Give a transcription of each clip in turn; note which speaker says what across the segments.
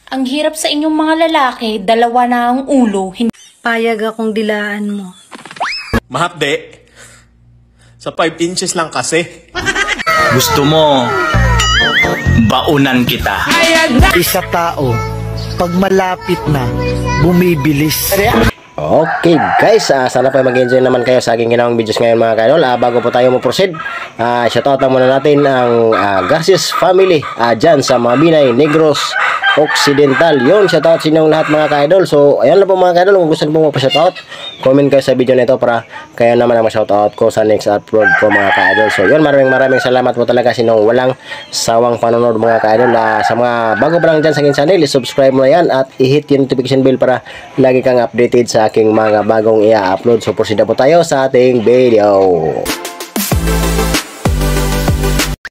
Speaker 1: Ang hirap sa inyong mga lalaki, dalawa na ang ulo.
Speaker 2: Payag akong dilaan mo.
Speaker 3: Mahapde. Sa 5 inches lang kasi.
Speaker 4: Gusto mo, baunan kita.
Speaker 5: Isa tao, pag malapit na, bumibilis.
Speaker 6: Okay guys, sana po mag-enjoy naman kayo sa aking ginawang videos ngayon mga kaidol. Bago po tayo mo-proceed, shoutout lang muna natin ang Garcias family dyan sa Mabinay, Negros Occidental. Yun, shoutout sa inyong lahat mga kaidol. So, ayan lang po mga kaidol. Kung gusto nyo po magpa-shoutout, comment kayo sa video na ito para kayo naman ang ma-shoutout ko sa next upload ko mga kaidol. So, yun, maraming salamat po talaga sa inyong walang sawang panonood mga kaidol. Sa mga bago pa lang dyan sa aking channel, subscribe mo na yan at i-hit yung notification bell para lagi kang updated sa aking mga bagong i-upload. So, proceed na po tayo sa ating video.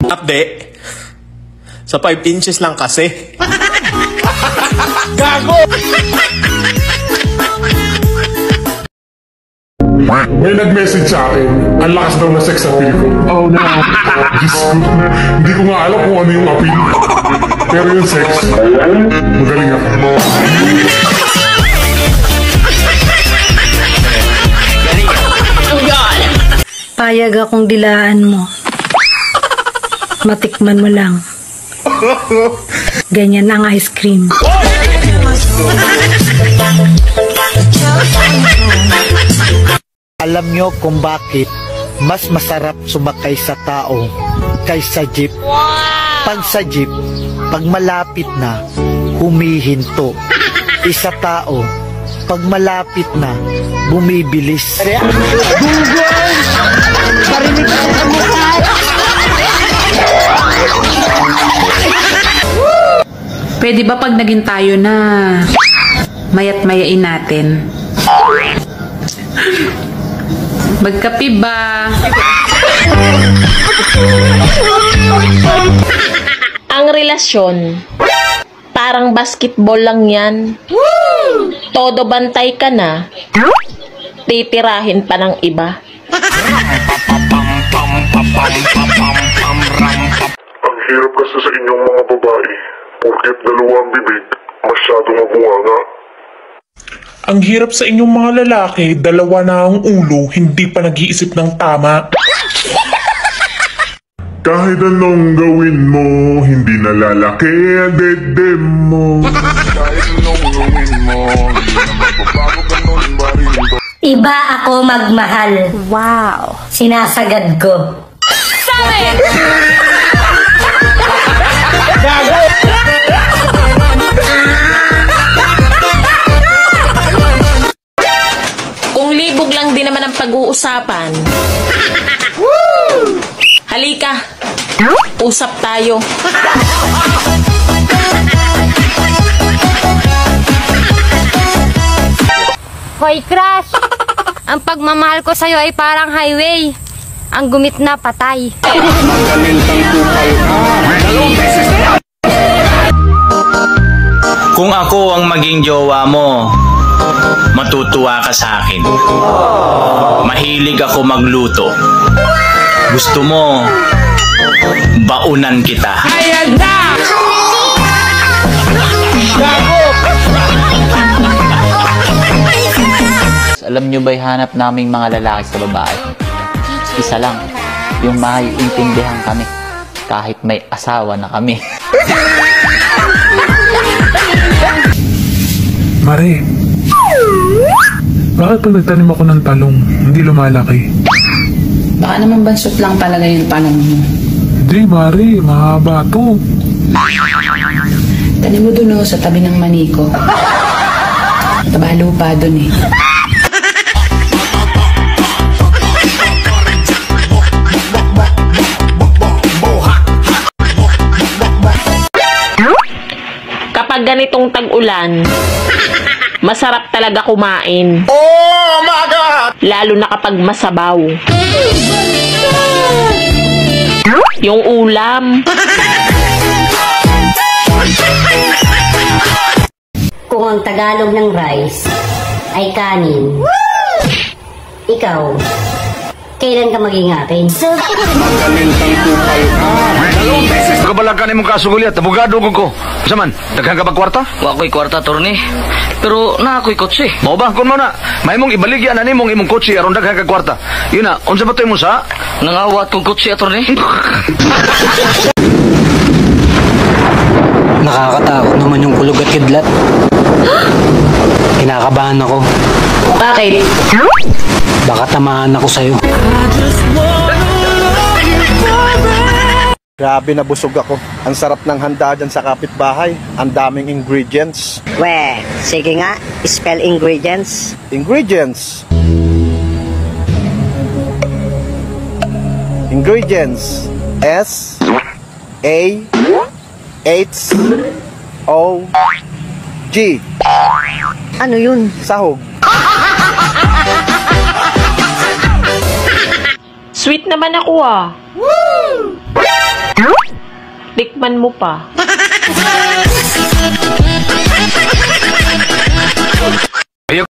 Speaker 3: Update. Sa 5 inches lang kasi. Gago!
Speaker 7: May nag-message sa akin, ang lakas daw na sex appeal ko. Oh no. Diyos ko, hindi ko nga alam kung ano yung appeal. Pero yung sex, magaling ako.
Speaker 2: Payag akong dilaan mo. Matikman mo lang. Ganyan ang ice cream.
Speaker 5: Alam nyo kung bakit mas masarap sumakay sa tao kaysa jeep? Pag sa jeep, pag malapit na, humihinto. Isa tao, pag malapit na, bumibilis.
Speaker 8: Pwede ba pag naging tayo na mayat-mayain natin? Magkape ba?
Speaker 9: Ang relasyon, parang basketball lang yan. Todo bantay ka na, titirahin pa ng iba.
Speaker 7: Ang hirap kasi sa inyong mga babae, porket dalawang bibig, masyadong mabunganga.
Speaker 10: Ang hirap sa inyong mga lalaki, dalawa na ang ulo, hindi pa nag-iisip ng tama.
Speaker 7: Kahit anong gawin mo, hindi nalalaki ang dede mo. Kahit anong gawin mo, hindi na magbabago ganun ba rin ito?
Speaker 11: Iba ako magmahal.
Speaker 1: Wow!
Speaker 11: Sinasagad ko.
Speaker 1: Sabi!
Speaker 9: Kung libog lang din naman ang pag-uusapan. Halika, usap tayo.
Speaker 11: Hoy, crush! Ang pagmamahal ko sa'yo ay parang highway. Ang gumit na patay.
Speaker 4: Kung ako ang maging jowa mo, matutuwa ka sa akin. Mahilig ako magluto. Gusto mo, baunan kita.
Speaker 1: Ayan na!
Speaker 12: Alam nyo ba'y hanap naming mga lalaki sa babae? Isa lang, yung maiintindihan kami kahit may asawa na kami.
Speaker 10: Mare, bakit pag nagtanim ako ng talong, hindi lumalaki?
Speaker 8: Baka naman bansot lang talaga yung tanong mo.
Speaker 10: Hindi, Mare, mahaba to.
Speaker 8: Tanim mo dun sa tabi ng maniko. Tabalo pa dun eh.
Speaker 9: Kapag ganitong tag-ulan, masarap talaga kumain.
Speaker 3: Oh my God!
Speaker 9: Lalo na kapag masabaw. Yung ulam.
Speaker 11: Kung ang Tagalog ng rice ay kanin, ikaw,
Speaker 13: kailan ka maging akin?
Speaker 14: Pagkabalakan imong kasuguliat, abogado ko. Saman, daghang ka ba kwarta?
Speaker 15: Wa ko'y kwarta, Torni. Pero na ako'y kotse.
Speaker 14: Mao ba kun mo na? May mong ibaligyan ani mong imong kotse aron daghang ka kwarta. Yun na, unsa ba toy mo sa?
Speaker 15: Nangawat kong kotse, Torni.
Speaker 16: Nakakatakot naman yung kulog at kidlat. Kinakabahan ako.
Speaker 8: Bakit?
Speaker 16: Baka tamaan ako sa'yo.
Speaker 17: Grabe, nabusog ako. Ang sarap ng handa dyan sa kapitbahay. Ang daming ingredients.
Speaker 18: We, sige nga, spell ingredients.
Speaker 17: Ingredients. Ingredients. S A H O G.
Speaker 18: Ano yun?
Speaker 17: Sahog.
Speaker 9: Sweet naman ako ah. Tikman mo pa.